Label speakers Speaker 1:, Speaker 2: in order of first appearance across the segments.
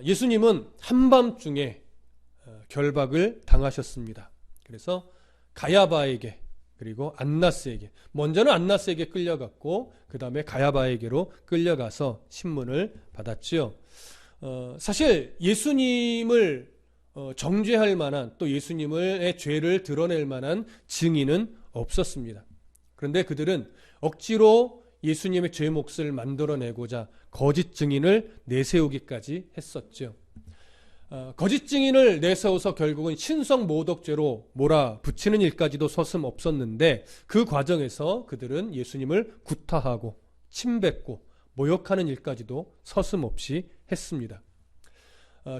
Speaker 1: 예수님은 한밤중에 결박을 당하셨습니다. 그래서 가야바에게 그리고 안나스에게, 먼저는 안나스에게 끌려갔고 그 다음에 가야바에게로 끌려가서 신문을 받았지요. 사실 예수님을 정죄할 만한, 또 예수님의 죄를 드러낼 만한 증인은 없었습니다. 그런데 그들은 억지로 예수님의 죄 몫을 만들어내고자 거짓 증인을 내세우기까지 했었죠. 거짓 증인을 내세워서 결국은 신성모독죄로 몰아붙이는 일까지도 서슴없었는데, 그 과정에서 그들은 예수님을 구타하고 침뱉고 모욕하는 일까지도 서슴없이 했습니다.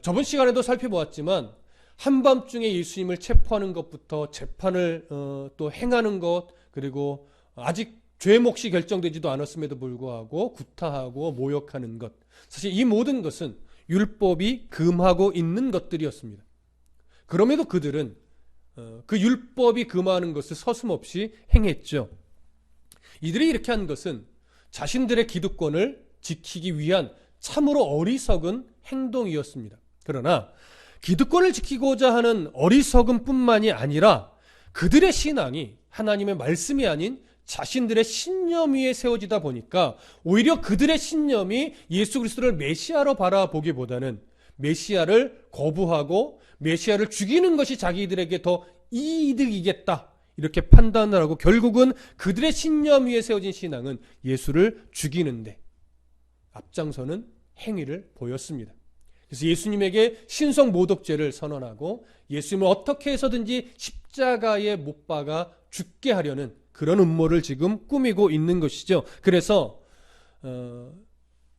Speaker 1: 저번 시간에도 살펴보았지만 한밤중에 예수님을 체포하는 것부터 재판을 또 행하는 것, 그리고 아직 죄 몫이 결정되지도 않았음에도 불구하고 구타하고 모욕하는 것, 사실 이 모든 것은 율법이 금하고 있는 것들이었습니다. 그럼에도 그들은 그 율법이 금하는 것을 서슴없이 행했죠. 이들이 이렇게 한 것은 자신들의 기득권을 지키기 위한 참으로 어리석은 행동이었습니다. 그러나 기득권을 지키고자 하는 어리석음뿐만이 아니라 그들의 신앙이 하나님의 말씀이 아닌 자신들의 신념 위에 세워지다 보니까 오히려 그들의 신념이 예수 그리스도를 메시아로 바라보기보다는 메시아를 거부하고 메시아를 죽이는 것이 자기들에게 더 이득이겠다, 이렇게 판단을 하고 결국은 그들의 신념 위에 세워진 신앙은 예수를 죽이는데 앞장서는 행위를 보였습니다. 그래서 예수님에게 신성모독죄를 선언하고 예수님을 어떻게 해서든지 십자가에 못 박아 죽게 하려는 그런 음모를 지금 꾸미고 있는 것이죠. 그래서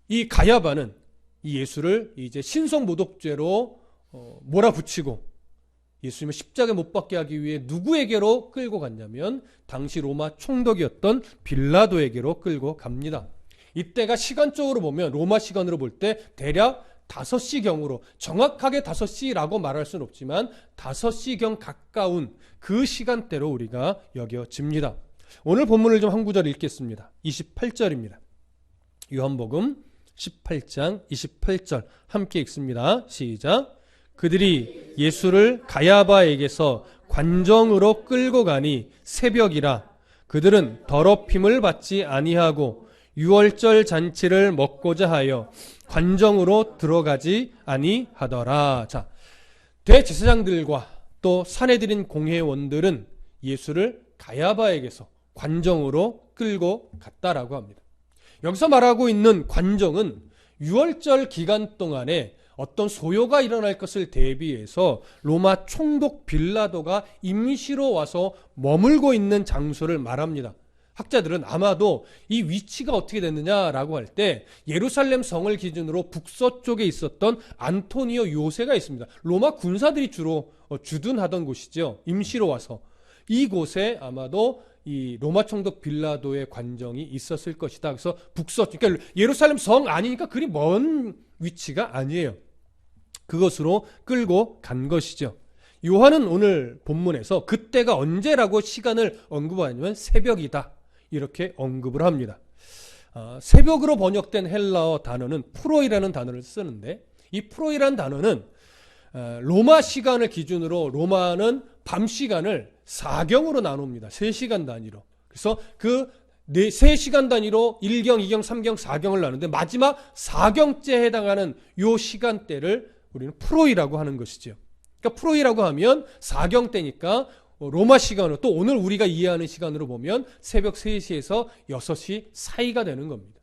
Speaker 1: 이 가야바는 이 예수를 이제 신성모독죄로 몰아붙이고 예수님을 십자가에 못 박게 하기 위해 누구에게로 끌고 갔냐면 당시 로마 총독이었던 빌라도에게로 끌고 갑니다. 이때가 시간적으로 보면 로마 시간으로 볼 때 대략 5시경으로, 정확하게 5시라고 말할 수는 없지만 5시경 가까운 그 시간대로 우리가 여겨집니다. 오늘 본문을 좀 한 구절 읽겠습니다. 28절입니다. 요한복음 18장 28절 함께 읽습니다. 시작. 그들이 예수를 가야바에게서 관정으로 끌고 가니 새벽이라. 그들은 더럽힘을 받지 아니하고 유월절 잔치를 먹고자 하여 관정으로 들어가지 아니하더라. 자, 대제사장들과 또 산헤드린 공회원들은 예수를 가야바에게서 관정으로 끌고 갔다라고 합니다. 여기서 말하고 있는 관정은 유월절 기간 동안에 어떤 소요가 일어날 것을 대비해서 로마 총독 빌라도가 임시로 와서 머물고 있는 장소를 말합니다. 학자들은 아마도 이 위치가 어떻게 됐느냐라고 할 때 예루살렘 성을 기준으로 북서쪽에 있었던 안토니오 요새가 있습니다. 로마 군사들이 주로 주둔하던 곳이죠. 임시로 와서 이곳에 아마도 이 로마 총독 빌라도의 관정이 있었을 것이다. 그래서 북서쪽, 그러니까 예루살렘 성 아니니까 그리 먼 위치가 아니에요. 그것으로 끌고 간 것이죠. 요한은 오늘 본문에서 그때가 언제라고 시간을 언급하냐면 새벽이다, 이렇게 언급을 합니다. 새벽으로 번역된 헬라어 단어는 프로이라는 단어를 쓰는데, 이 프로이라는 단어는 로마 시간을 기준으로 로마는 밤 시간을 4경으로 나눕니다. 3시간 단위로. 그래서 그 3시간 단위로 1경, 2경, 3경, 4경을 나누는데 마지막 4경째에 해당하는 요 시간대를 우리는 프로이라고 하는 것이죠. 그러니까 프로이라고 하면 4경 때니까 로마 시간으로, 또 오늘 우리가 이해하는 시간으로 보면 새벽 3시에서 6시 사이가 되는 겁니다.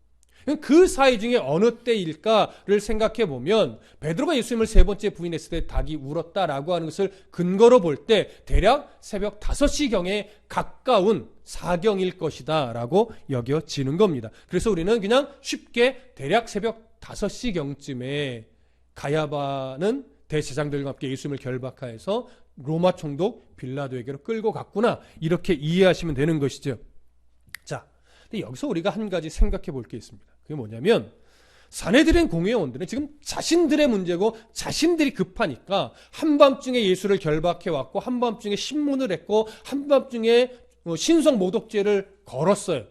Speaker 1: 그 사이 중에 어느 때일까를 생각해 보면 베드로가 예수님을 3번째 부인했을 때 닭이 울었다라고 하는 것을 근거로 볼 때 대략 새벽 5시경에 가까운 4경일 것이다 라고 여겨지는 겁니다. 그래서 우리는 그냥 쉽게 대략 새벽 5시경쯤에 가야바는 대제사장들과 함께 예수님을 결박하여서 로마 총독 빌라도에게로 끌고 갔구나, 이렇게 이해하시면 되는 것이죠. 자, 근데 여기서 우리가 한 가지 생각해 볼 게 있습니다. 그게 뭐냐면 산헤드린 공회원들은 지금 자신들의 문제고 자신들이 급하니까 한밤중에 예수를 결박해 왔고 한밤중에 신문을 했고 한밤중에 신성모독죄를 걸었어요.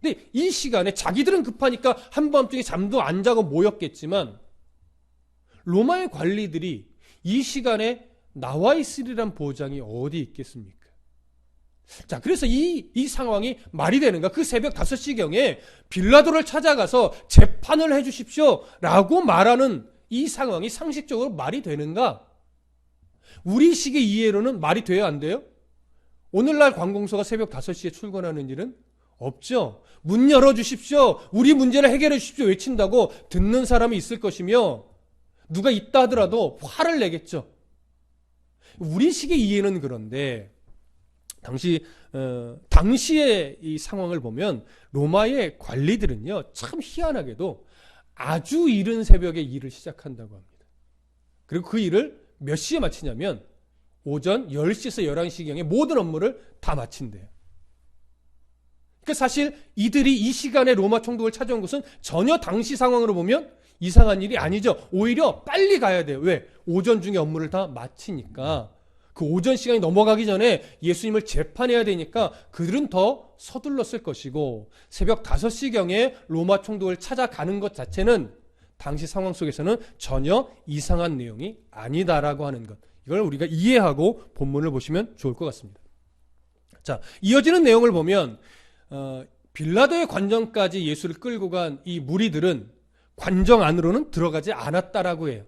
Speaker 1: 근데 이 시간에 자기들은 급하니까 한밤중에 잠도 안 자고 모였겠지만 로마의 관리들이 이 시간에 나와 있으리란 보장이 어디 있겠습니까? 자, 그래서 이 상황이 말이 되는가? 그 새벽 5시경에 빌라도를 찾아가서 재판을 해 주십시오 라고 말하는 이 상황이 상식적으로 말이 되는가? 우리 식의 이해로는 말이 돼야 안 돼요? 오늘날 관공서가 새벽 5시에 출근하는 일은 없죠. 문 열어주십시오. 우리 문제를 해결해 주십시오. 외친다고 듣는 사람이 있을 것이며 누가 있다 하더라도 화를 내겠죠. 우리 식의 이해는 그런데 당시의 이 상황을 보면 로마의 관리들은요, 참 희한하게도 아주 이른 새벽에 일을 시작한다고 합니다. 그리고 그 일을 몇 시에 마치냐면 오전 10시에서 11시경에 모든 업무를 다 마친대요. 그러니까 사실 이들이 이 시간에 로마 총독을 찾아온 것은 전혀 당시 상황으로 보면 이상한 일이 아니죠. 오히려 빨리 가야 돼요. 왜? 오전 중에 업무를 다 마치니까. 그 오전 시간이 넘어가기 전에 예수님을 재판해야 되니까 그들은 더 서둘렀을 것이고, 새벽 5시경에 로마 총독을 찾아가는 것 자체는 당시 상황 속에서는 전혀 이상한 내용이 아니다라고 하는 것, 이걸 우리가 이해하고 본문을 보시면 좋을 것 같습니다. 자, 이어지는 내용을 보면 빌라도의 관정까지 예수를 끌고 간 이 무리들은 관정 안으로는 들어가지 않았다라고 해요.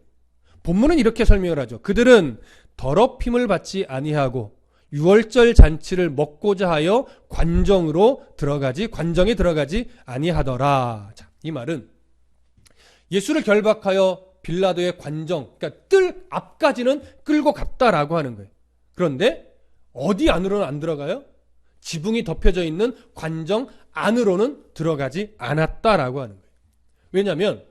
Speaker 1: 본문은 이렇게 설명을 하죠. 그들은 더럽힘을 받지 아니하고 유월절 잔치를 먹고자 하여 관정에 들어가지 아니하더라. 자, 이 말은 예수를 결박하여 빌라도의 관정, 그러니까 뜰 앞까지는 끌고 갔다라고 하는 거예요. 그런데 어디 안으로는 안 들어가요? 지붕이 덮여져 있는 관정 안으로는 들어가지 않았다라고 하는 거예요. 왜냐하면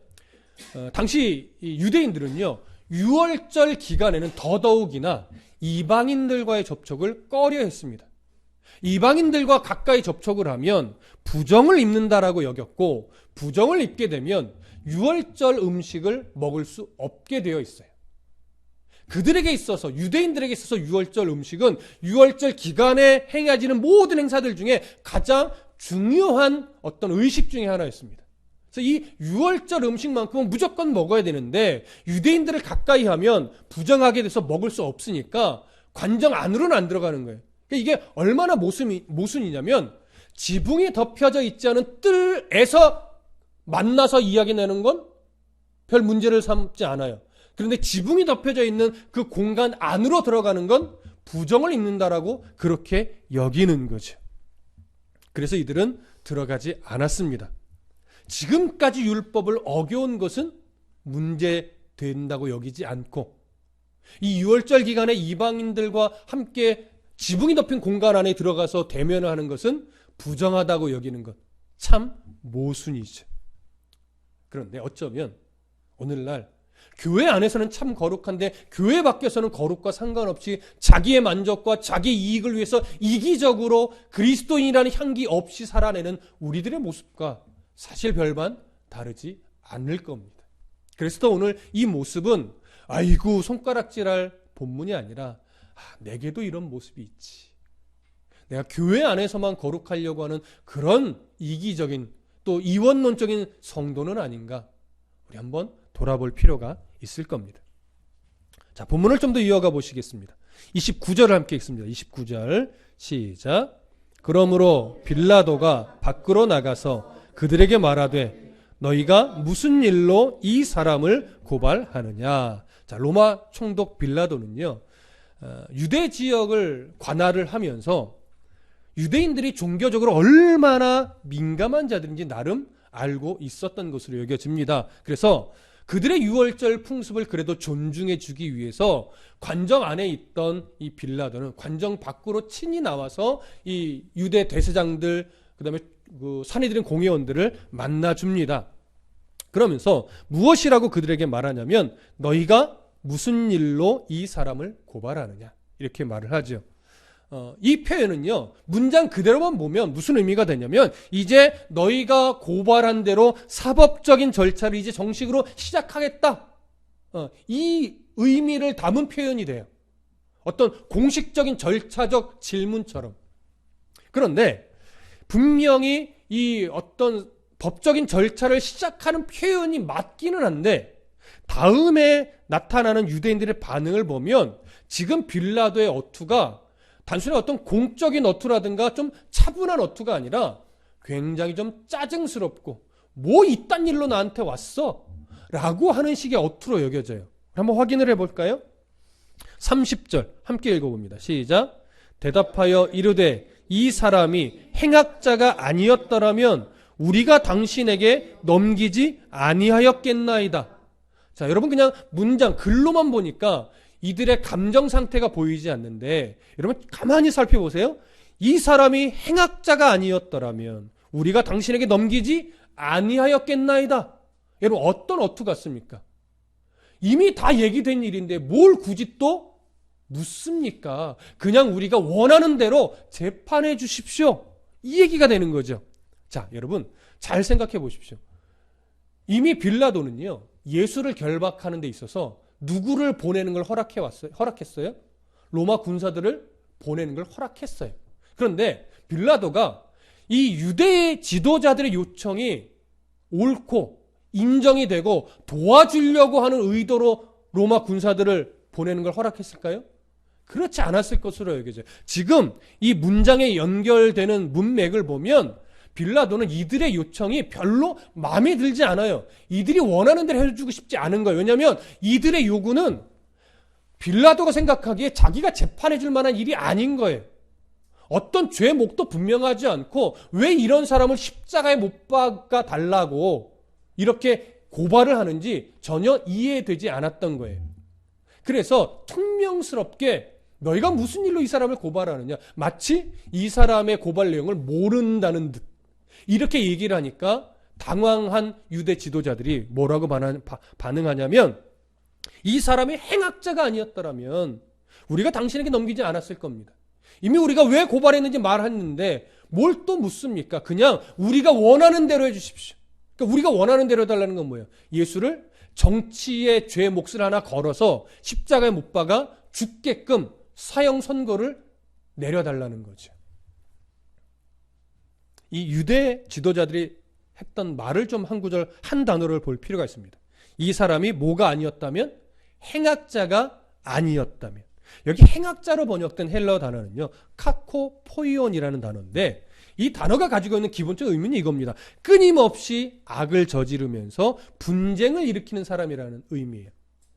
Speaker 1: 당시 유대인들은요, 유월절 기간에는 더더욱이나 이방인들과의 접촉을 꺼려 했습니다. 이방인들과 가까이 접촉을 하면 부정을 입는다라고 여겼고, 부정을 입게 되면 유월절 음식을 먹을 수 없게 되어 있어요. 그들에게 있어서, 유대인들에게 있어서 유월절 음식은 유월절 기간에 행해지는 모든 행사들 중에 가장 중요한 어떤 의식 중에 하나였습니다. 그래서 이 유월절 음식만큼은 무조건 먹어야 되는데 유대인들을 가까이 하면 부정하게 돼서 먹을 수 없으니까 관정 안으로는 안 들어가는 거예요. 그러니까 이게 얼마나 모순이냐면 지붕이 덮여져 있지 않은 뜰에서 만나서 이야기 내는 건 별 문제를 삼지 않아요. 그런데 지붕이 덮여져 있는 그 공간 안으로 들어가는 건 부정을 입는다라고 그렇게 여기는 거죠. 그래서 이들은 들어가지 않았습니다. 지금까지 율법을 어겨온 것은 문제된다고 여기지 않고, 이 유월절 기간에 이방인들과 함께 지붕이 덮인 공간 안에 들어가서 대면을 하는 것은 부정하다고 여기는 것, 참 모순이죠. 그런데 어쩌면 오늘날 교회 안에서는 참 거룩한데 교회 밖에서는 거룩과 상관없이 자기의 만족과 자기 이익을 위해서 이기적으로 그리스도인이라는 향기 없이 살아내는 우리들의 모습과 사실 별반 다르지 않을 겁니다. 그래서 또 오늘 이 모습은 아이고 손가락질할 본문이 아니라 내게도 이런 모습이 있지, 내가 교회 안에서만 거룩하려고 하는 그런 이기적인 또 이원론적인 성도는 아닌가, 우리 한번 돌아볼 필요가 있을 겁니다. 자, 본문을 좀 더 이어가 보시겠습니다. 29절을 함께 읽습니다. 29절 시작. 그러므로 빌라도가 밖으로 나가서 그들에게 말하되 너희가 무슨 일로 이 사람을 고발하느냐. 자, 로마 총독 빌라도는요, 유대 지역을 관할을 하면서 유대인들이 종교적으로 얼마나 민감한 자들인지 나름 알고 있었던 것으로 여겨집니다. 그래서 그들의 유월절 풍습을 그래도 존중해 주기 위해서 관정 안에 있던 이 빌라도는 관정 밖으로 친히 나와서 이 유대 대제사장들, 그다음에 그 산해드린 공회원들을 만나줍니다. 그러면서 무엇이라고 그들에게 말하냐면 너희가 무슨 일로 이 사람을 고발하느냐, 이렇게 말을 하죠. 이 표현은요, 문장 그대로만 보면 무슨 의미가 되냐면 이제 너희가 고발한 대로 사법적인 절차를 이제 정식으로 시작하겠다, 이 의미를 담은 표현이 돼요. 어떤 공식적인 절차적 질문처럼. 그런데 분명히 이 어떤 법적인 절차를 시작하는 표현이 맞기는 한데 다음에 나타나는 유대인들의 반응을 보면 지금 빌라도의 어투가 단순히 어떤 공적인 어투라든가 좀 차분한 어투가 아니라 굉장히 좀 짜증스럽고 뭐 이딴 일로 나한테 왔어? 라고 하는 식의 어투로 여겨져요. 한번 확인을 해볼까요? 30절 함께 읽어봅니다. 시작. 대답하여 이르되 이 사람이 행악자가 아니었더라면 우리가 당신에게 넘기지 아니하였겠나이다. 자, 여러분 그냥 문장 글로만 보니까 이들의 감정 상태가 보이지 않는데 여러분 가만히 살펴보세요. 이 사람이 행악자가 아니었더라면 우리가 당신에게 넘기지 아니하였겠나이다. 여러분 어떤 어투 같습니까? 이미 다 얘기된 일인데 뭘 굳이 또 묻습니까? 그냥 우리가 원하는 대로 재판해 주십시오. 이 얘기가 되는 거죠. 자, 여러분 잘 생각해 보십시오. 이미 빌라도는요, 예수를 결박하는 데 있어서 누구를 보내는 걸 허락했어요? 로마 군사들을 보내는 걸 허락했어요. 그런데 빌라도가 이 유대의 지도자들의 요청이 옳고 인정이 되고 도와주려고 하는 의도로 로마 군사들을 보내는 걸 허락했을까요? 그렇지 않았을 것으로 여겨져요. 지금 이 문장에 연결되는 문맥을 보면 빌라도는 이들의 요청이 별로 마음에 들지 않아요. 이들이 원하는 대로 해주고 싶지 않은 거예요. 왜냐하면 이들의 요구는 빌라도가 생각하기에 자기가 재판해 줄 만한 일이 아닌 거예요. 어떤 죄목도 분명하지 않고 왜 이런 사람을 십자가에 못 박아 달라고 이렇게 고발을 하는지 전혀 이해되지 않았던 거예요. 그래서 퉁명스럽게 너희가 무슨 일로 이 사람을 고발하느냐, 마치 이 사람의 고발 내용을 모른다는 듯 이렇게 얘기를 하니까 당황한 유대 지도자들이 뭐라고 반응하냐면 이 사람이 행악자가 아니었더라면 우리가 당신에게 넘기지 않았을 겁니다. 이미 우리가 왜 고발했는지 말했는데 뭘 또 묻습니까? 그냥 우리가 원하는 대로 해주십시오. 그러니까 우리가 원하는 대로 해달라는 건 뭐예요? 예수를 정치의 죄 몫을 하나 걸어서 십자가에 못 박아 죽게끔 사형 선고를 내려달라는 거죠. 이 유대 지도자들이 했던 말을 좀 한 구절 한 단어를 볼 필요가 있습니다. 이 사람이 뭐가 아니었다면? 행악자가 아니었다면. 여기 행악자로 번역된 헬라어 단어는요, 카코포이온이라는 단어인데 이 단어가 가지고 있는 기본적 의미는 이겁니다. 끊임없이 악을 저지르면서 분쟁을 일으키는 사람이라는 의미예요.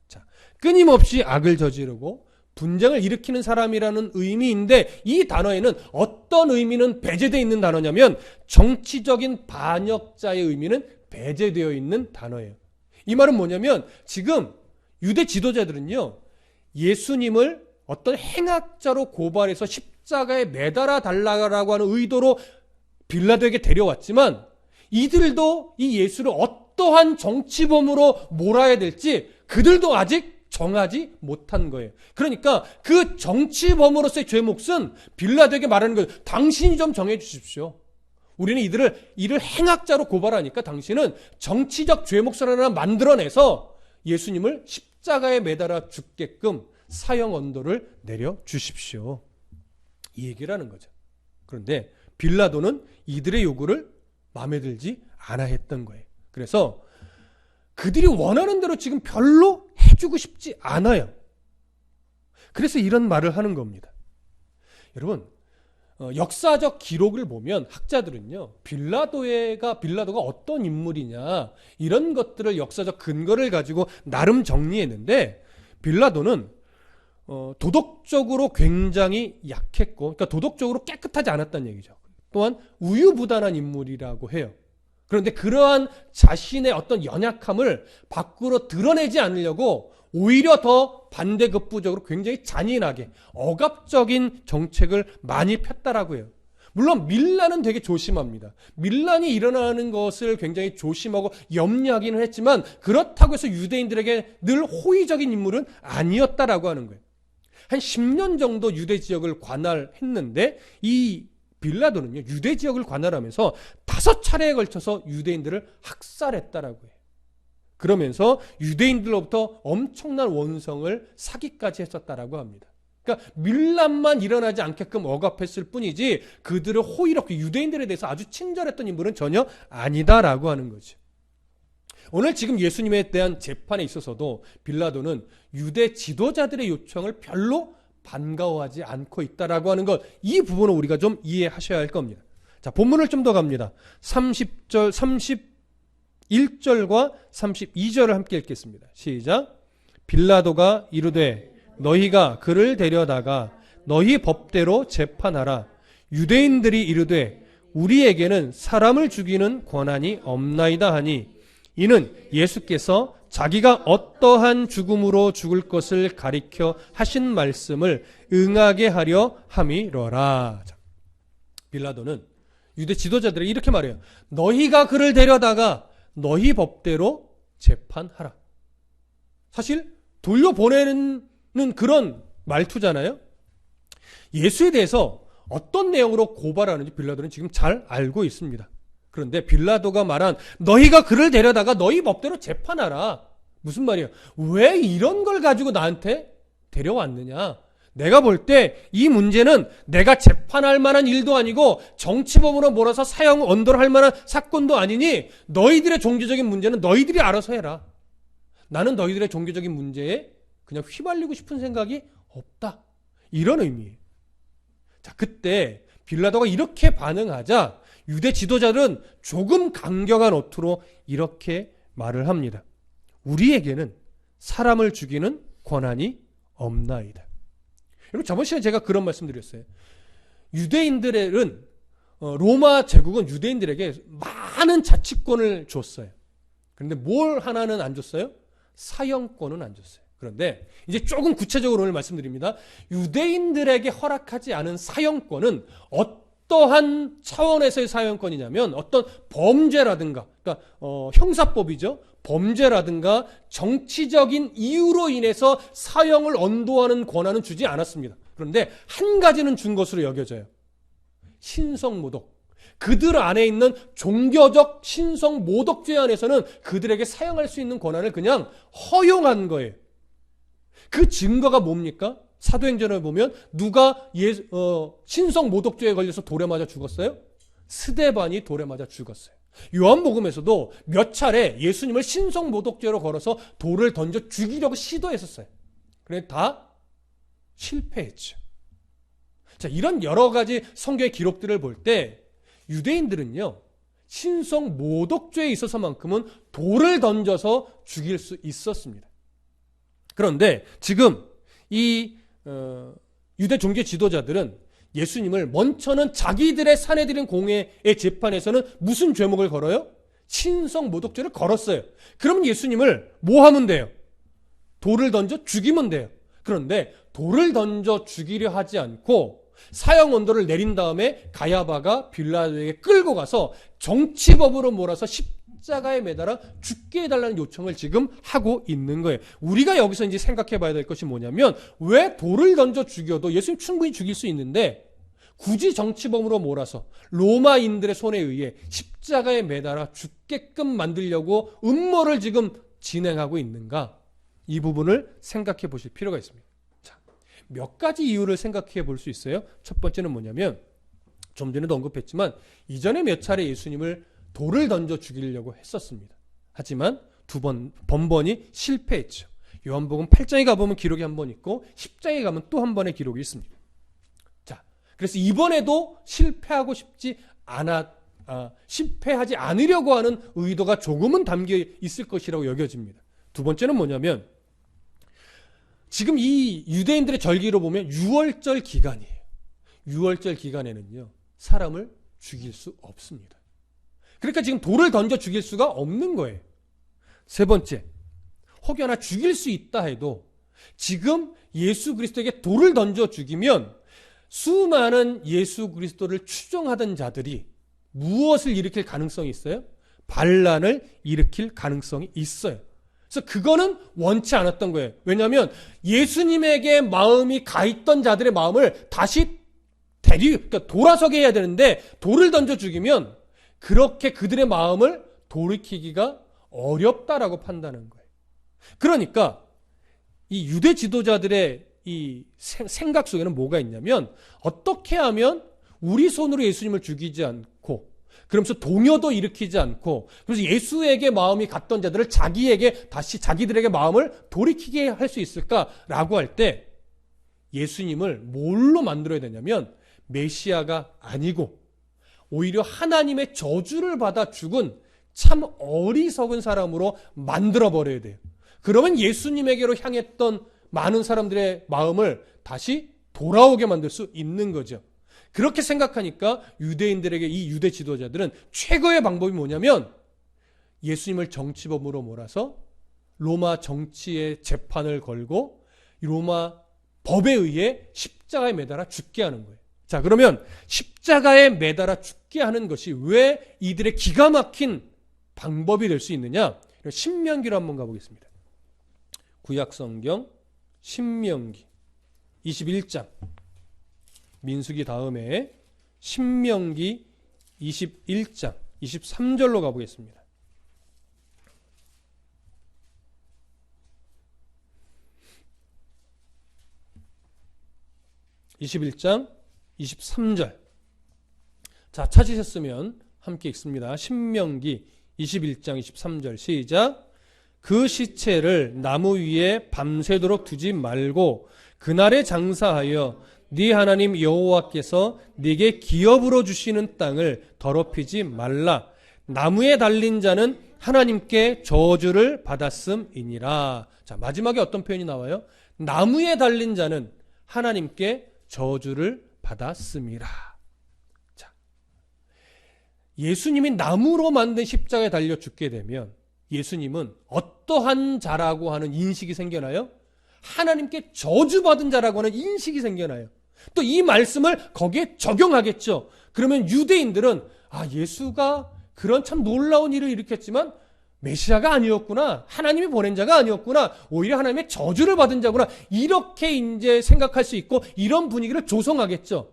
Speaker 1: 자, 끊임없이 악을 저지르고 분쟁을 일으키는 사람이라는 의미인데 이 단어에는 어떤 의미는 배제되어 있는 단어냐면 정치적인 반역자의 의미는 배제되어 있는 단어예요. 이 말은 뭐냐면 지금 유대 지도자들은요, 예수님을 어떤 행악자로 고발해서 십자가에 매달아 달라고 하는 의도로 빌라도에게 데려왔지만 이들도 이 예수를 어떠한 정치범으로 몰아야 될지 그들도 아직 정하지 못한 거예요. 그러니까 그 정치범으로서의 죄몫은 빌라도에게 말하는 거예요. 당신이 좀 정해 주십시오. 우리는 이를 행악자로 고발하니까 당신은 정치적 죄몫을 하나 만들어내서 예수님을 십자가에 매달아 죽게끔 사형 언도를 내려 주십시오. 이 얘기를 하는 거죠. 그런데 빌라도는 이들의 요구를 마음에 들지 않아 했던 거예요. 그래서 그들이 원하는 대로 지금 별로 해주고 싶지 않아요. 그래서 이런 말을 하는 겁니다. 여러분, 역사적 기록을 보면 학자들은요, 빌라도가 어떤 인물이냐 이런 것들을 역사적 근거를 가지고 나름 정리했는데 빌라도는 도덕적으로 굉장히 약했고, 그러니까 도덕적으로 깨끗하지 않았다는 얘기죠. 또한 우유부단한 인물이라고 해요. 그런데 그러한 자신의 어떤 연약함을 밖으로 드러내지 않으려고 오히려 더 반대급부적으로 굉장히 잔인하게 억압적인 정책을 많이 폈다라고 해요. 물론 밀란은 되게 조심합니다. 밀란이 일어나는 것을 굉장히 조심하고 염려하기는 했지만 그렇다고 해서 유대인들에게 늘 호의적인 인물은 아니었다라고 하는 거예요. 한 10년 정도 유대 지역을 관할했는데 이 빌라도는요, 유대 지역을 관할하면서 5차례에 걸쳐서 유대인들을 학살했다라고 해요. 그러면서 유대인들로부터 엄청난 원성을 사기까지 했었다라고 합니다. 그러니까 밀란만 일어나지 않게끔 억압했을 뿐이지 그들을 호의롭게 유대인들에 대해서 아주 친절했던 인물은 전혀 아니다라고 하는 거죠. 오늘 지금 예수님에 대한 재판에 있어서도 빌라도는 유대 지도자들의 요청을 별로 반가워하지 않고 있다라고 하는 것, 이 부분을 우리가 좀 이해하셔야 할 겁니다. 자, 본문을 좀 더 갑니다. 30절, 31절과 32절을 함께 읽겠습니다. 시작. 빌라도가 이르되 너희가 그를 데려다가 너희 법대로 재판하라. 유대인들이 이르되 우리에게는 사람을 죽이는 권한이 없나이다 하니 이는 예수께서 자기가 어떠한 죽음으로 죽을 것을 가리켜 하신 말씀을 응하게 하려 함이로라. 빌라도는 유대 지도자들이 이렇게 말해요. 너희가 그를 데려다가 너희 법대로 재판하라. 사실 돌려보내는 그런 말투잖아요. 예수에 대해서 어떤 내용으로 고발하는지 빌라도는 지금 잘 알고 있습니다. 그런데 빌라도가 말한 너희가 그를 데려다가 너희 법대로 재판하라. 무슨 말이에요? 왜 이런 걸 가지고 나한테 데려왔느냐? 내가 볼 때 이 문제는 내가 재판할 만한 일도 아니고 정치범으로 몰아서 사형 언도를 할 만한 사건도 아니니 너희들의 종교적인 문제는 너희들이 알아서 해라. 나는 너희들의 종교적인 문제에 그냥 휘말리고 싶은 생각이 없다. 이런 의미예요. 자, 그때 빌라도가 이렇게 반응하자 유대 지도자들은 조금 강경한 어투로 이렇게 말을 합니다. 우리에게는 사람을 죽이는 권한이 없나이다. 여러분, 저번 시간에 제가 그런 말씀 드렸어요. 유대인들은 로마 제국은 유대인들에게 많은 자치권을 줬어요. 그런데 뭘 하나는 안 줬어요? 사형권은 안 줬어요. 그런데 이제 조금 구체적으로 오늘 말씀드립니다. 유대인들에게 허락하지 않은 사형권은 어떠한 차원에서의 사형권이냐면 어떤 범죄라든가, 그러니까 형사법이죠. 범죄라든가 정치적인 이유로 인해서 사형을 언도하는 권한은 주지 않았습니다. 그런데 한 가지는 준 것으로 여겨져요. 신성모독. 그들 안에 있는 종교적 신성모독죄 안에서는 그들에게 사형할 수 있는 권한을 그냥 허용한 거예요. 그 증거가 뭡니까? 사도행전을 보면 누가 신성모독죄에 걸려서 돌에 맞아 죽었어요? 스데반이 돌에 맞아 죽었어요. 요한복음에서도 몇 차례 예수님을 신성모독죄로 걸어서 돌을 던져 죽이려고 시도했었어요. 그런데 다 실패했죠. 자, 이런 여러 가지 성경의 기록들을 볼 때 유대인들은요, 신성모독죄에 있어서만큼은 돌을 던져서 죽일 수 있었습니다. 그런데 지금 이 유대 종교 지도자들은 예수님을 먼저는 자기들의 사내들인 공회의 재판에서는 무슨 죄목을 걸어요? 신성모독죄를 걸었어요. 그럼 예수님을 뭐 하면 돼요? 돌을 던져 죽이면 돼요. 그런데 돌을 던져 죽이려 하지 않고 사형 언도를 내린 다음에 가야바가 빌라도에게 끌고 가서 정치법으로 몰아서 십자가에 매달아 죽게 해달라는 요청을 지금 하고 있는 거예요. 우리가 여기서 이제 생각해 봐야 될 것이 뭐냐면 왜 돌을 던져 죽여도 예수님 충분히 죽일 수 있는데 굳이 정치범으로 몰아서 로마인들의 손에 의해 십자가에 매달아 죽게끔 만들려고 음모를 지금 진행하고 있는가? 이 부분을 생각해 보실 필요가 있습니다. 자, 몇 가지 이유를 생각해 볼 수 있어요. 첫 번째는 뭐냐면 좀 전에도 언급했지만 이전에 몇 차례 예수님을 돌을 던져 죽이려고 했었습니다. 하지만 번번이 실패했죠. 요한복음 8장에 가보면 기록이 한 번 있고 10장에 가면 또 한 번의 기록이 있습니다. 자, 그래서 이번에도 실패하지 않으려고 하는 의도가 조금은 담겨 있을 것이라고 여겨집니다. 두 번째는 뭐냐면 지금 이 유대인들의 절기로 보면 6월절 기간이에요. 6월절 기간에는요, 사람을 죽일 수 없습니다. 그러니까 지금 돌을 던져 죽일 수가 없는 거예요. 세 번째, 혹여나 죽일 수 있다 해도 지금 예수 그리스도에게 돌을 던져 죽이면 수많은 예수 그리스도를 추종하던 자들이 무엇을 일으킬 가능성이 있어요? 반란을 일으킬 가능성이 있어요. 그래서 그거는 원치 않았던 거예요. 왜냐하면 예수님에게 마음이 가 있던 자들의 마음을 다시 그러니까 돌아서게 해야 되는데 돌을 던져 죽이면 그렇게 그들의 마음을 돌이키기가 어렵다라고 판단한 거예요. 그러니까 이 유대 지도자들의 이 생각 속에는 뭐가 있냐면 어떻게 하면 우리 손으로 예수님을 죽이지 않고 그러면서 동요도 일으키지 않고, 그래서 예수에게 마음이 갔던 자들을 자기에게 다시 자기들에게 마음을 돌이키게 할 수 있을까라고 할 때 예수님을 뭘로 만들어야 되냐면 메시아가 아니고 오히려 하나님의 저주를 받아 죽은 참 어리석은 사람으로 만들어버려야 돼요. 그러면 예수님에게로 향했던 많은 사람들의 마음을 다시 돌아오게 만들 수 있는 거죠. 그렇게 생각하니까 유대인들에게 이 유대 지도자들은 최고의 방법이 뭐냐면 예수님을 정치범으로 몰아서 로마 정치의 재판을 걸고 로마 법에 의해 십자가에 매달아 죽게 하는 거예요. 자, 그러면 십자가에 매달아 죽게 하는 것이 왜 이들의 기가 막힌 방법이 될 수 있느냐? 신명기로 한번 가보겠습니다. 구약성경 신명기 21장, 민수기 다음에 신명기 21장 23절로 가보겠습니다. (21장) 23절. 자, 찾으셨으면 함께 읽습니다. 신명기 21장 23절 시작. 그 시체를 나무 위에 밤새도록 두지 말고 그날에 장사하여 네 하나님 여호와께서 네게 기업으로 주시는 땅을 더럽히지 말라. 나무에 달린 자는 하나님께 저주를 받았음이니라. 자, 마지막에 어떤 표현이 나와요? 나무에 달린 자는 하나님께 저주를 받았음이라. 자, 예수님이 나무로 만든 십자가에 달려 죽게 되면 예수님은 어떠한 자라고 하는 인식이 생겨나요? 하나님께 저주받은 자라고 하는 인식이 생겨나요. 또 이 말씀을 거기에 적용하겠죠. 그러면 유대인들은 예수가 그런 참 놀라운 일을 일으켰지만 메시아가 아니었구나. 하나님이 보낸 자가 아니었구나. 오히려 하나님의 저주를 받은 자구나. 이렇게 이제 생각할 수 있고 이런 분위기를 조성하겠죠.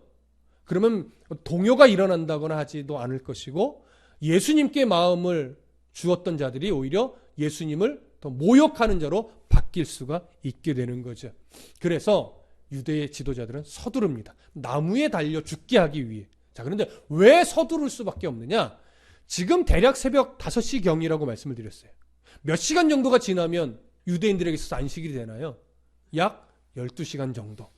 Speaker 1: 그러면 동요가 일어난다거나 하지도 않을 것이고 예수님께 마음을 주었던 자들이 오히려 예수님을 더 모욕하는 자로 바뀔 수가 있게 되는 거죠. 그래서 유대의 지도자들은 서두릅니다. 나무에 달려 죽게 하기 위해. 자, 그런데 왜 서두를 수밖에 없느냐? 지금 대략 새벽 5시 경이라고 말씀을 드렸어요. 몇 시간 정도가 지나면 유대인들에게 있어서 안식일이 되나요? 약 12시간 정도.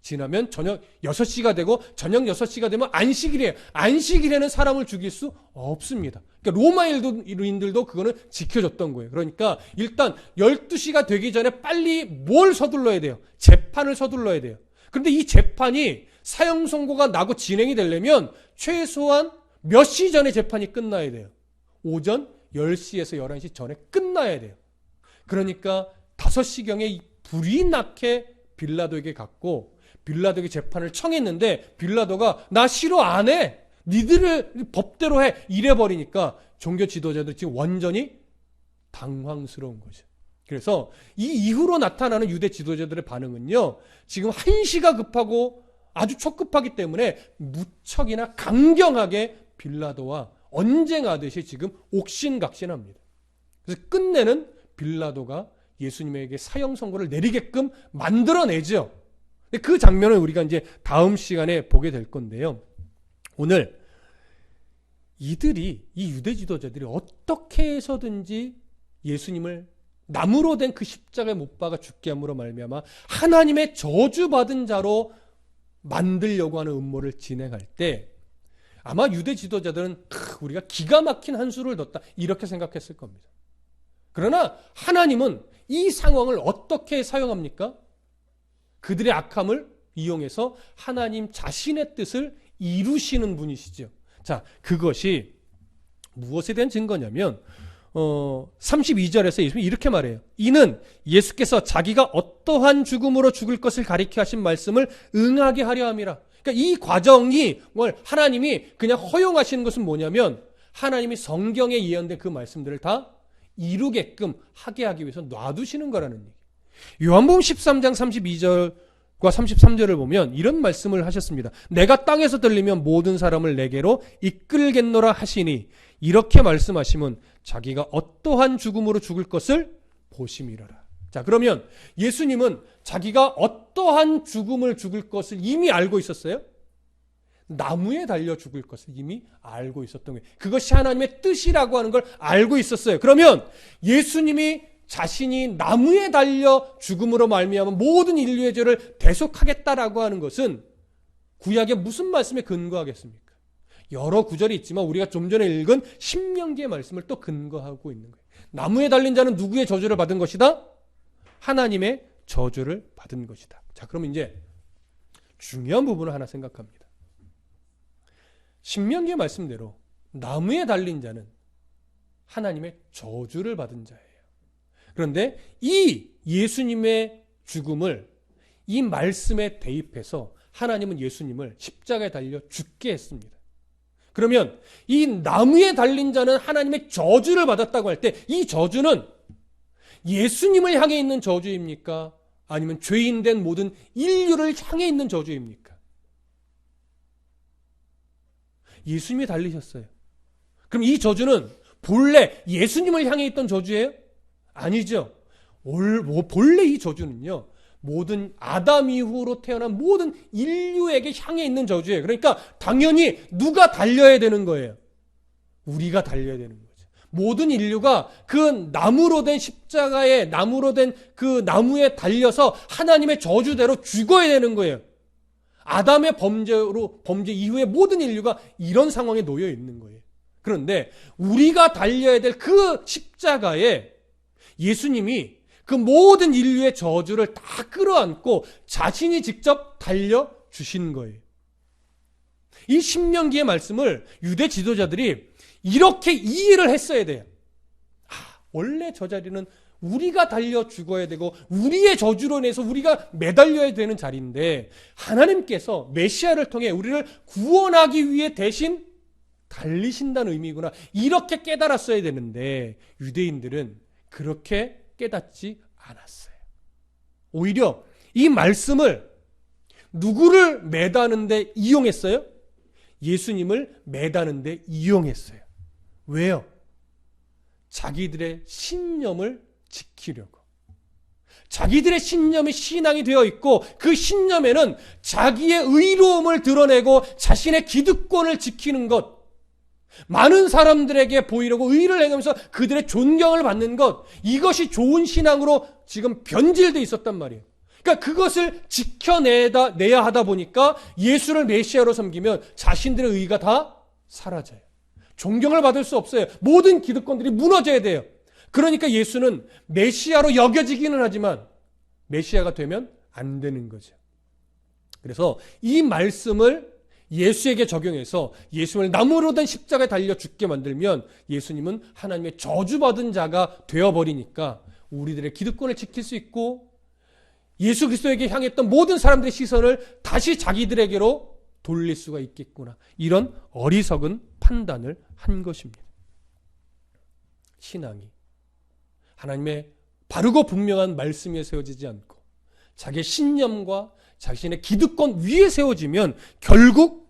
Speaker 1: 지나면 저녁 6시가 되고 저녁 6시가 되면 안식일이에요. 안식일에는 사람을 죽일 수 없습니다. 그러니까 로마인들도 그거는 지켜줬던 거예요. 그러니까 일단 12시가 되기 전에 빨리 뭘 서둘러야 돼요? 재판을 서둘러야 돼요. 그런데 이 재판이 사형 선고가 나고 진행이 되려면 최소한 몇 시 전에 재판이 끝나야 돼요. 오전 10시에서 11시 전에 끝나야 돼요. 그러니까 5시경에 불이 나게 빌라도에게 갔고 빌라도에게 재판을 청했는데 빌라도가 나 싫어 안 해. 니들을 법대로 해. 이래버리니까 종교 지도자들 지금 완전히 당황스러운 거죠. 그래서 이 이후로 나타나는 유대 지도자들의 반응은요. 지금 한시가 급하고 아주 촉급하기 때문에 무척이나 강경하게 빌라도와 언쟁하듯이 지금 옥신각신합니다. 그래서 끝내는 빌라도가 예수님에게 사형 선고를 내리게끔 만들어내죠. 그 장면을 우리가 이제 다음 시간에 보게 될 건데요. 오늘 이들이 이 유대 지도자들이 어떻게 해서든지 예수님을 나무로 된 그 십자가에 못 박아 죽게 함으로 말미암아 하나님의 저주받은 자로 만들려고 하는 음모를 진행할 때 아마 유대 지도자들은 우리가 기가 막힌 한 수를 뒀다 이렇게 생각했을 겁니다. 그러나 하나님은 이 상황을 어떻게 사용합니까? 그들의 악함을 이용해서 하나님 자신의 뜻을 이루시는 분이시죠. 자, 그것이 무엇에 대한 증거냐면 32절에서 예수님이 이렇게 말해요. 이는 예수께서 자기가 어떠한 죽음으로 죽을 것을 가리켜 하신 말씀을 응하게 하려 함이라. 그러니까 이 과정이 하나님이 그냥 허용하시는 것은 뭐냐면 하나님이 성경에 예언된 그 말씀들을 다 이루게끔 하게 하기 위해서 놔두시는 거라는 얘기. 요한복음 13장 32절과 33절을 보면 이런 말씀을 하셨습니다. 내가 땅에서 들리면 모든 사람을 내게로 이끌겠노라 하시니 이렇게 말씀하시면 자기가 어떠한 죽음으로 죽을 것을 보심이라라. 자, 그러면 예수님은 자기가 어떠한 죽음을 죽을 것을 이미 알고 있었어요? 나무에 달려 죽을 것을 이미 알고 있었던 거예요. 그것이 하나님의 뜻이라고 하는 걸 알고 있었어요. 그러면 예수님이 자신이 나무에 달려 죽음으로 말미암아 모든 인류의 죄를 대속하겠다라고 하는 것은 구약의 무슨 말씀에 근거하겠습니까? 여러 구절이 있지만 우리가 좀 전에 읽은 신명기의 말씀을 또 근거하고 있는 거예요. 나무에 달린 자는 누구의 저주를 받은 것이다? 하나님의 저주를 받은 것이다. 자, 그럼 이제 중요한 부분을 하나 생각합니다. 신명기의 말씀대로 나무에 달린 자는 하나님의 저주를 받은 자예요. 그런데 이 예수님의 죽음을 이 말씀에 대입해서 하나님은 예수님을 십자가에 달려 죽게 했습니다. 그러면 이 나무에 달린 자는 하나님의 저주를 받았다고 할 때 이 저주는 예수님을 향해 있는 저주입니까? 아니면 죄인된 모든 인류를 향해 있는 저주입니까? 예수님이 달리셨어요. 그럼 이 저주는 본래 예수님을 향해 있던 저주예요? 아니죠. 본래 이 저주는요, 모든 아담 이후로 태어난 모든 인류에게 향해 있는 저주예요. 그러니까 당연히 누가 달려야 되는 거예요? 우리가 달려야 되는 거죠. 모든 인류가 그 나무로 된 십자가에, 나무로 된 그 나무에 달려서 하나님의 저주대로 죽어야 되는 거예요. 아담의 범죄 이후에 모든 인류가 이런 상황에 놓여 있는 거예요. 그런데 우리가 달려야 될 그 십자가에 예수님이 그 모든 인류의 저주를 다 끌어안고 자신이 직접 달려주신 거예요. 이 신명기의 말씀을 유대 지도자들이 이렇게 이해를 했어야 돼요. 원래 저 자리는 우리가 달려 죽어야 되고 우리의 저주로 인해서 우리가 매달려야 되는 자리인데 하나님께서 메시아를 통해 우리를 구원하기 위해 대신 달리신다는 의미구나. 이렇게 깨달았어야 되는데 유대인들은 그렇게 깨닫지 않았어요. 오히려 이 말씀을 누구를 매다는데 이용했어요? 예수님을 매다는데 이용했어요. 왜요? 자기들의 신념을 지키려고. 자기들의 신념이 신앙이 되어 있고 그 신념에는 자기의 의로움을 드러내고 자신의 기득권을 지키는 것, 많은 사람들에게 보이려고 의를 행하면서 그들의 존경을 받는 것, 이것이 좋은 신앙으로 지금 변질되어 있었단 말이에요. 그러니까 그것을 지켜내야 하다 보니까 예수를 메시아로 섬기면 자신들의 의가 다 사라져요. 존경을 받을 수 없어요. 모든 기득권들이 무너져야 돼요. 그러니까 예수는 메시아로 여겨지기는 하지만 메시아가 되면 안 되는 거죠. 그래서 이 말씀을 예수에게 적용해서 예수님을 나무로 된 십자가에 달려 죽게 만들면 예수님은 하나님의 저주받은 자가 되어버리니까 우리들의 기득권을 지킬 수 있고 예수 그리스도에게 향했던 모든 사람들의 시선을 다시 자기들에게로 돌릴 수가 있겠구나. 이런 어리석은 판단을 한 것입니다. 신앙이 하나님의 바르고 분명한 말씀 위에 세워지지 않고 자기의 신념과 자신의 기득권 위에 세워지면 결국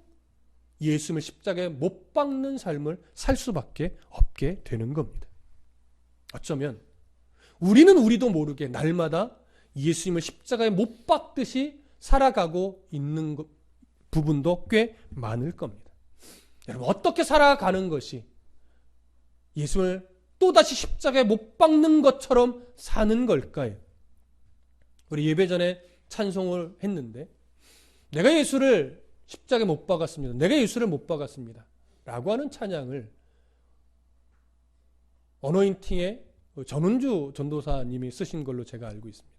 Speaker 1: 예수님을 십자가에 못 박는 삶을 살 수밖에 없게 되는 겁니다. 어쩌면 우리도 모르게 날마다 예수님을 십자가에 못 박듯이 살아가고 있는 부분도 꽤 많을 겁니다. 여러분, 어떻게 살아가는 것이 예수님을 또다시 십자가에 못 박는 것처럼 사는 걸까요? 우리 예배 전에 찬송을 했는데 내가 예수를 십자가에 못 박았습니다. 내가 예수를 못 박았습니다. 라고 하는 찬양을 어노인팅의 전은주 전도사님이 쓰신 걸로 제가 알고 있습니다.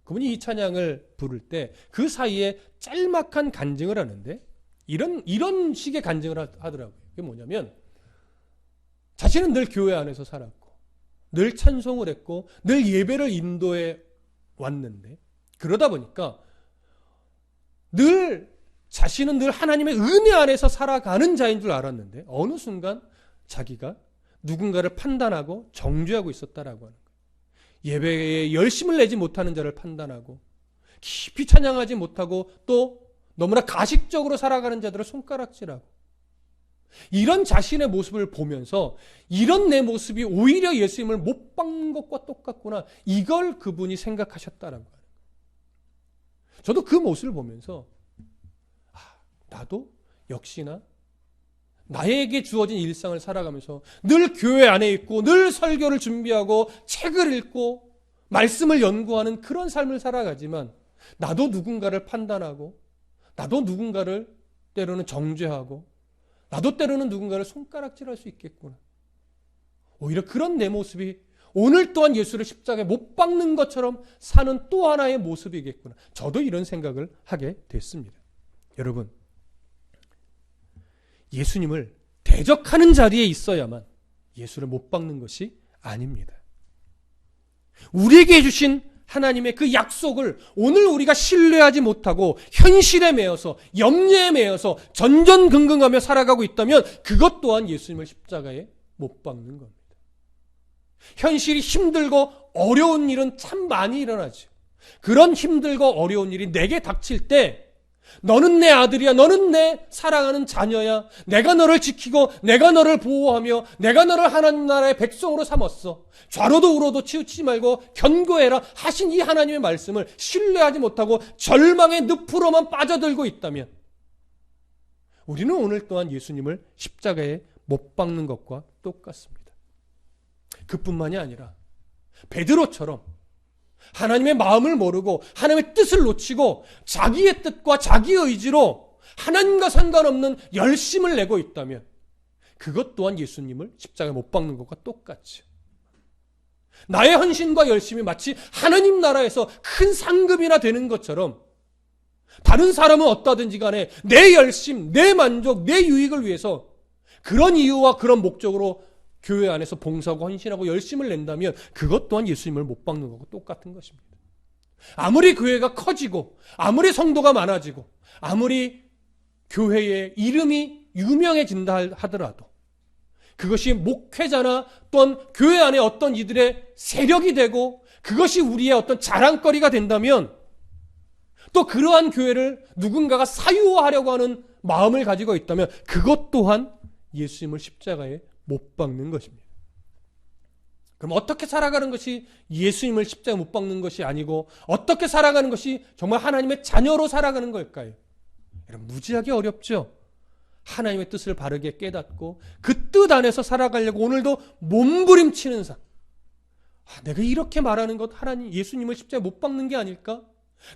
Speaker 1: 그분이 이 찬양을 부를 때 그 사이에 짤막한 간증을 하는데 이런 식의 간증을 하더라고요. 그게 뭐냐면 자신은 늘 교회 안에서 살았고 늘 찬송을 했고 늘 예배를 인도해 왔는데 그러다 보니까 자신은 늘 하나님의 은혜 안에서 살아가는 자인 줄 알았는데 어느 순간 자기가 누군가를 판단하고 정죄하고 있었다라고 하는 거예요. 예배에 열심을 내지 못하는 자를 판단하고 깊이 찬양하지 못하고 또 너무나 가식적으로 살아가는 자들을 손가락질하고 이런 자신의 모습을 보면서 이런 내 모습이 오히려 예수님을 못 박는 것과 똑같구나. 이걸 그분이 생각하셨다라고 하는 거예요. 저도 그 모습을 보면서 나도 역시나 나에게 주어진 일상을 살아가면서 늘 교회 안에 있고 늘 설교를 준비하고 책을 읽고 말씀을 연구하는 그런 삶을 살아가지만 나도 누군가를 판단하고 나도 누군가를 때로는 정죄하고 나도 때로는 누군가를 손가락질할 수 있겠구나. 오히려 그런 내 모습이 오늘 또한 예수를 십자가에 못 박는 것처럼 사는 또 하나의 모습이겠구나. 저도 이런 생각을 하게 됐습니다. 여러분, 예수님을 대적하는 자리에 있어야만 예수를 못 박는 것이 아닙니다. 우리에게 주신 하나님의 그 약속을 오늘 우리가 신뢰하지 못하고 현실에 매여서 염려에 매여서 전전긍긍하며 살아가고 있다면 그것 또한 예수님을 십자가에 못 박는 겁니다. 현실이 힘들고 어려운 일은 참 많이 일어나죠. 그런 힘들고 어려운 일이 내게 닥칠 때 너는 내 아들이야, 너는 내 사랑하는 자녀야, 내가 너를 지키고 내가 너를 보호하며 내가 너를 하나님 나라의 백성으로 삼았어, 좌로도 우로도 치우치지 말고 견고해라 하신 이 하나님의 말씀을 신뢰하지 못하고 절망의 늪으로만 빠져들고 있다면 우리는 오늘 또한 예수님을 십자가에 못 박는 것과 똑같습니다. 그뿐만이 아니라 베드로처럼 하나님의 마음을 모르고 하나님의 뜻을 놓치고 자기의 뜻과 자기의 의지로 하나님과 상관없는 열심을 내고 있다면 그것 또한 예수님을 십자가에 못 박는 것과 똑같죠. 나의 헌신과 열심이 마치 하나님 나라에서 큰 상급이나 되는 것처럼 다른 사람은 어떠든지 간에 내 열심, 내 만족, 내 유익을 위해서 그런 이유와 그런 목적으로 교회 안에서 봉사하고 헌신하고 열심을 낸다면 그것 또한 예수님을 못 박는 것과 똑같은 것입니다. 아무리 교회가 커지고 아무리 성도가 많아지고 아무리 교회의 이름이 유명해진다 하더라도 그것이 목회자나 또는 교회 안에 어떤 이들의 세력이 되고 그것이 우리의 어떤 자랑거리가 된다면 또 그러한 교회를 누군가가 사유화하려고 하는 마음을 가지고 있다면 그것 또한 예수님을 십자가에 못 박는 것입니다. 그럼 어떻게 살아가는 것이 예수님을 십자가에 못 박는 것이 아니고 어떻게 살아가는 것이 정말 하나님의 자녀로 살아가는 걸까요? 여러분, 무지하게 어렵죠? 하나님의 뜻을 바르게 깨닫고 그 뜻 안에서 살아가려고 오늘도 몸부림치는 삶. 내가 이렇게 말하는 것 하나님 예수님을 십자가에 못 박는 게 아닐까?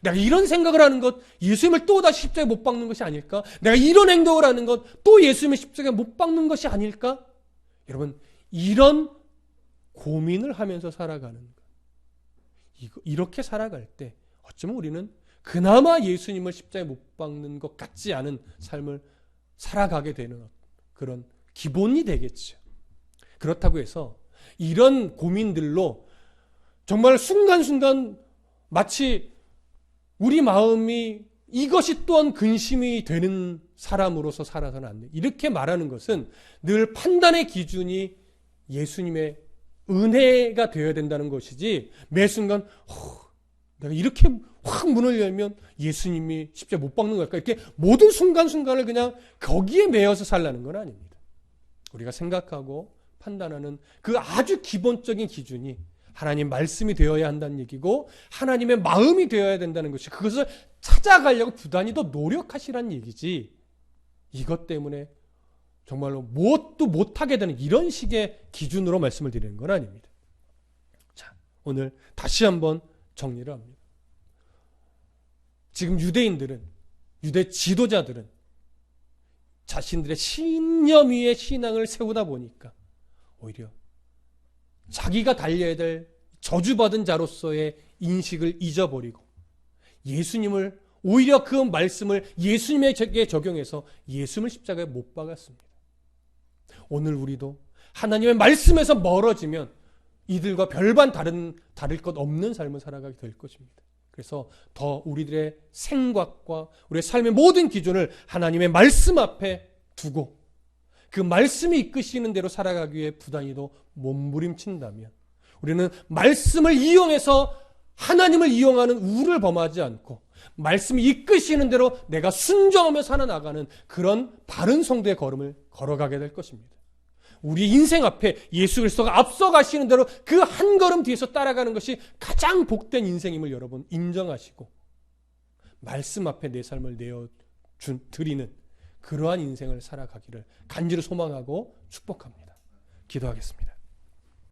Speaker 1: 내가 이런 생각을 하는 것 예수님을 또다시 십자가에 못 박는 것이 아닐까? 내가 이런 행동을 하는 것 또 예수님을 십자가에 못 박는 것이 아닐까? 여러분, 이런 고민을 하면서 살아가는 것, 이렇게 살아갈 때 어쩌면 우리는 그나마 예수님을 십자가에 못 박는 것 같지 않은 삶을 살아가게 되는 그런 기본이 되겠죠. 그렇다고 해서 이런 고민들로 정말 순간순간 마치 우리 마음이 이것이 또한 근심이 되는 사람으로서 살아서는 안 돼. 이렇게 말하는 것은 늘 판단의 기준이 예수님의 은혜가 되어야 된다는 것이지 매 순간 내가 이렇게 확 문을 열면 예수님이 십자가에 못 박는 걸까? 이렇게 모든 순간순간을 그냥 거기에 매여서 살라는 건 아닙니다. 우리가 생각하고 판단하는 그 아주 기본적인 기준이 하나님 말씀이 되어야 한다는 얘기고 하나님의 마음이 되어야 된다는 것이 그것을 찾아가려고 부단히 더 노력하시라는 얘기지 이것 때문에 정말로 무엇도 못하게 되는 이런 식의 기준으로 말씀을 드리는 건 아닙니다. 자, 오늘 다시 한번 정리를 합니다. 지금 유대인들은, 유대 지도자들은 자신들의 신념 위에 신앙을 세우다 보니까 오히려 자기가 달려야 될 저주받은 자로서의 인식을 잊어버리고 예수님을 오히려 그 말씀을 예수님에게 적용해서 예수님을 십자가에 못 박았습니다. 오늘 우리도 하나님의 말씀에서 멀어지면 이들과 별반 다를 것 없는 삶을 살아가게 될 것입니다. 그래서 더 우리들의 생각과 우리의 삶의 모든 기준을 하나님의 말씀 앞에 두고 그 말씀이 이끄시는 대로 살아가기 위해 부단히도 몸부림친다면 우리는 말씀을 이용해서 하나님을 이용하는 우를 범하지 않고 말씀이 이끄시는 대로 내가 순종하며 살아나가는 그런 바른 성도의 걸음을 걸어가게 될 것입니다. 우리 인생 앞에 예수 그리스도가 앞서가시는 대로 그 한 걸음 뒤에서 따라가는 것이 가장 복된 인생임을 여러분 인정하시고 말씀 앞에 내 삶을 드리는 그러한 인생을 살아가기를 간절히 소망하고 축복합니다. 기도하겠습니다.